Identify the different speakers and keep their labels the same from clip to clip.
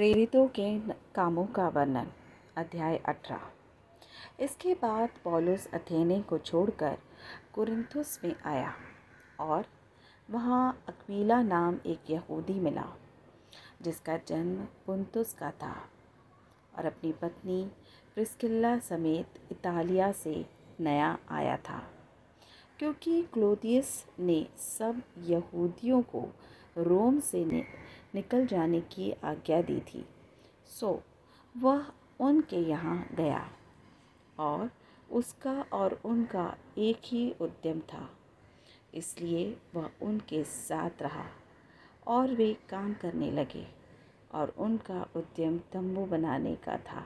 Speaker 1: प्रेरितों के कामों का वर्णन। अध्याय 18। इसके बाद पौलुस अथेने को छोड़कर कुरिन्थुस में आया और वहाँ अक्विला नाम एक यहूदी मिला जिसका जन्म पुन्तुस का था और अपनी पत्नी प्रिस्किल्ला समेत इतालिया से नया आया था, क्योंकि क्लौदियस ने सब यहूदियों को रोम से निकल जाने की आज्ञा दी थी। सो वह उनके यहाँ गया और उसका और उनका एक ही उद्यम था, इसलिए वह उनके साथ रहा और वे काम करने लगे और उनका उद्यम तंबू बनाने का था।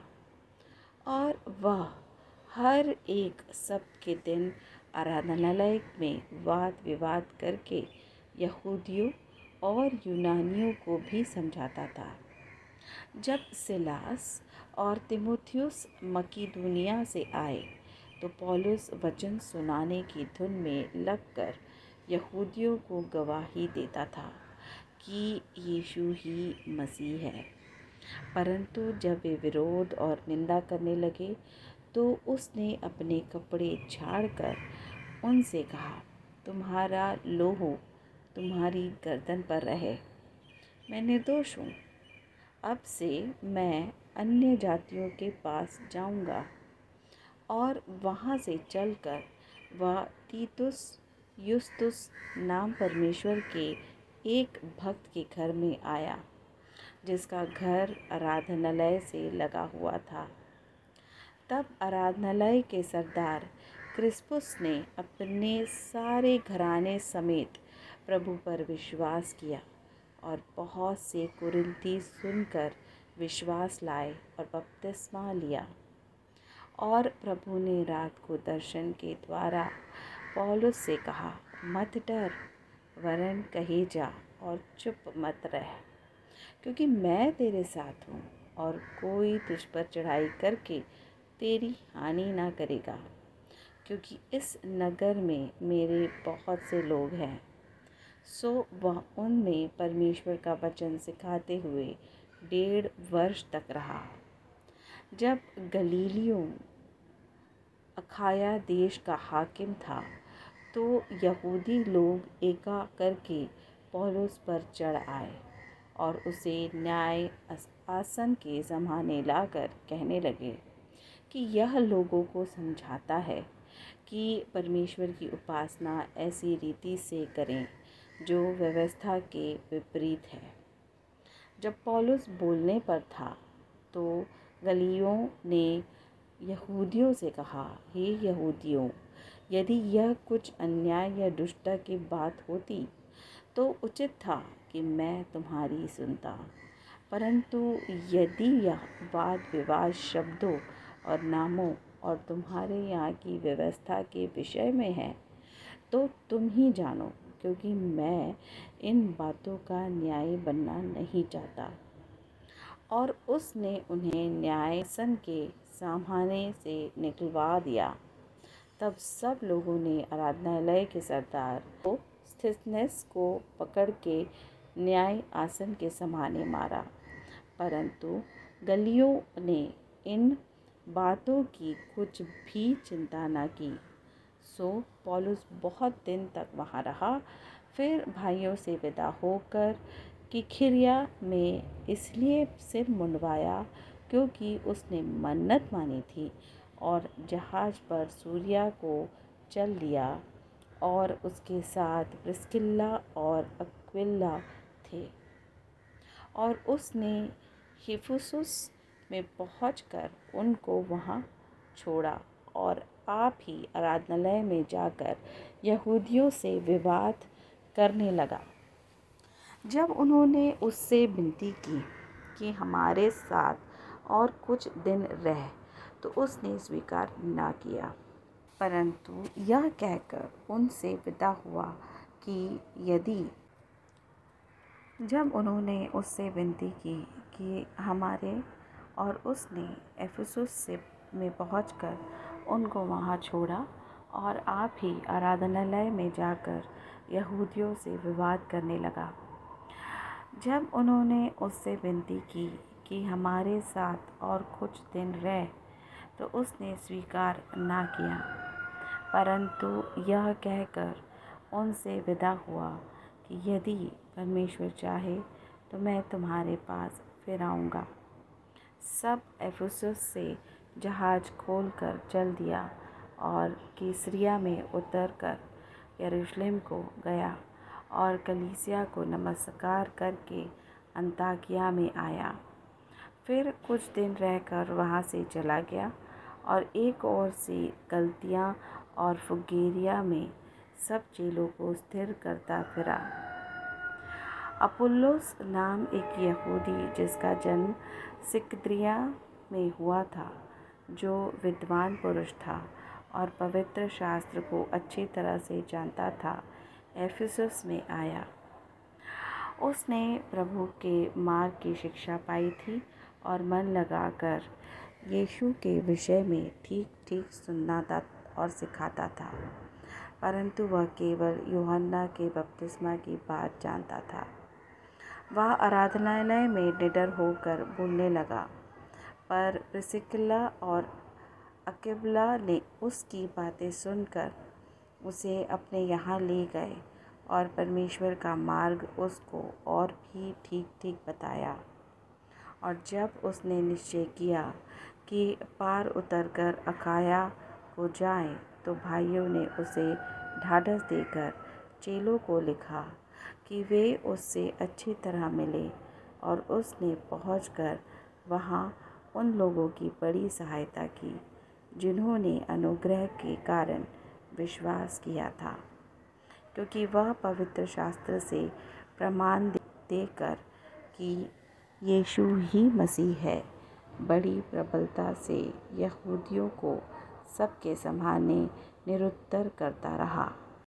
Speaker 1: और वह हर एक सब्त के दिन आराधनालय में वाद विवाद करके यहूदियों और यूनानियों को भी समझाता था। जब सिलास और तीमुथियुस मकीदुनिया से आए तो पौलुस वचन सुनाने की धुन में लगकर यहूदियों को गवाही देता था कि यीशु ही मसीह है। परंतु जब वे विरोध और निंदा करने लगे तो उसने अपने कपड़े झाड़कर उनसे कहा, तुम्हारा लोहो तुम्हारी गर्दन पर रहे। मैं निर्दोष हूँ। अब से मैं अन्य जातियों के पास जाऊँगा। और वहाँ से चलकर वह तीतुस युस्तुस नाम परमेश्वर के एक भक्त के घर में आया, जिसका घर आराधनालय से लगा हुआ था। तब आराधनालय के सरदार क्रिस्पुस ने अपने सारे घराने समेत प्रभु पर विश्वास किया और बहुत से कुरिन्थी सुनकर विश्वास लाए और बपतिस्मा लिया। और प्रभु ने रात को दर्शन के द्वारा पौलुस से कहा, मत डर, वरन कहे जा और चुप मत रह, क्योंकि मैं तेरे साथ हूँ और कोई तुझ पर चढ़ाई करके तेरी हानि ना करेगा, क्योंकि इस नगर में मेरे बहुत से लोग हैं। सो वह उनमें परमेश्वर का वचन सिखाते हुए 1.5 वर्ष तक रहा। जब गलीलियों अखाया देश का हाकिम था तो यहूदी लोग एका करके पौलुस पर चढ़ आए और उसे न्याय आसन के ज़माने लाकर कहने लगे कि यह लोगों को समझाता है कि परमेश्वर की उपासना ऐसी रीति से करें जो व्यवस्था के विपरीत है। जब पौलुस बोलने पर था तो गल्लियों ने यहूदियों से कहा, हे यहूदियों, यदि यह कुछ अन्याय या दुष्टता की बात होती तो उचित था कि मैं तुम्हारी सुनता, परंतु यदि यह वाद विवाद शब्दों और नामों और तुम्हारे यहाँ की व्यवस्था के विषय में है तो तुम ही जानो, क्योंकि मैं इन बातों का न्याय बनना नहीं चाहता। और उसने उन्हें न्यायासन के सामने से निकलवा दिया। तब सब लोगों ने आराधनालय के सरदार को स्थिफनस को पकड़ के न्याय आसन के सामने मारा, परंतु गल्लियों ने इन बातों की कुछ भी चिंता न की। सो पौलुस बहुत दिन तक वहाँ रहा। फिर भाइयों से विदा होकर किंख्रिया में इसलिए सिर मुंडवाया क्योंकि उसने मन्नत मानी थी, और जहाज पर सूरिया को चल लिया और उसके साथ प्रिस्किल्ला और अक्विला थे। और उसने इफिसुस में पहुंचकर उनको वहां छोड़ा और आप ही आराधनालय में जाकर यहूदियों से विवाद करने लगा। जब उन्होंने उससे विनती की कि हमारे साथ और कुछ दिन रह, तो उसने स्वीकार न किया, परंतु यह कहकर उनसे विदा हुआ कि यदि जब उन्होंने उससे विनती की कि हमारे, और उसने इफिसुस से में पहुंचकर उनको वहां छोड़ा और आप ही आराधनालय में जाकर यहूदियों से विवाद करने लगा। जब उन्होंने उससे विनती की कि हमारे साथ और कुछ दिन रह, तो उसने स्वीकार ना किया, परंतु यह कहकर उनसे विदा हुआ कि यदि परमेश्वर चाहे तो मैं तुम्हारे पास फिर आऊँगा। सब एफिसुस से जहाज़ खोलकर चल दिया और कैसरिया में उतरकर यरूशलेम को गया और कलीसिया को नमस्कार करके अंताकिया में आया। फिर कुछ दिन रहकर वहाँ से चला गया और एक ओर से गलतिया और फुगेरिया में सब चेलों को स्थिर करता फिरा। अपुल्लोस नाम एक यहूदी जिसका जन्म सिकंद्रिया में हुआ था, जो विद्वान पुरुष था और पवित्र शास्त्र को अच्छी तरह से जानता था, एफिसुस में आया। उसने प्रभु के मार्ग की शिक्षा पाई थी और मन लगाकर यीशु के विषय में ठीक ठीक सुनाता और सिखाता था, परंतु वह केवल यूहन्ना के बपतिस्मा की बात जानता था। वह आराधनालय में निडर होकर बोलने लगा, पर प्रिस्किल्ला और अक्विला ने उसकी बातें सुनकर उसे अपने यहाँ ले गए और परमेश्वर का मार्ग उसको और भी ठीक ठीक बताया। और जब उसने निश्चय किया कि पार उतरकर अखाया को जाए, तो भाइयों ने उसे ढाढ़स देकर चेलों को लिखा कि वे उससे अच्छी तरह मिले, और उसने पहुंचकर वहां उन लोगों की बड़ी सहायता की जिन्होंने अनुग्रह के कारण विश्वास किया था, क्योंकि वह पवित्र शास्त्र से प्रमाण देकर कि यीशु ही मसीह है, बड़ी प्रबलता से यहूदियों को सबके सामने निरुत्तर करता रहा।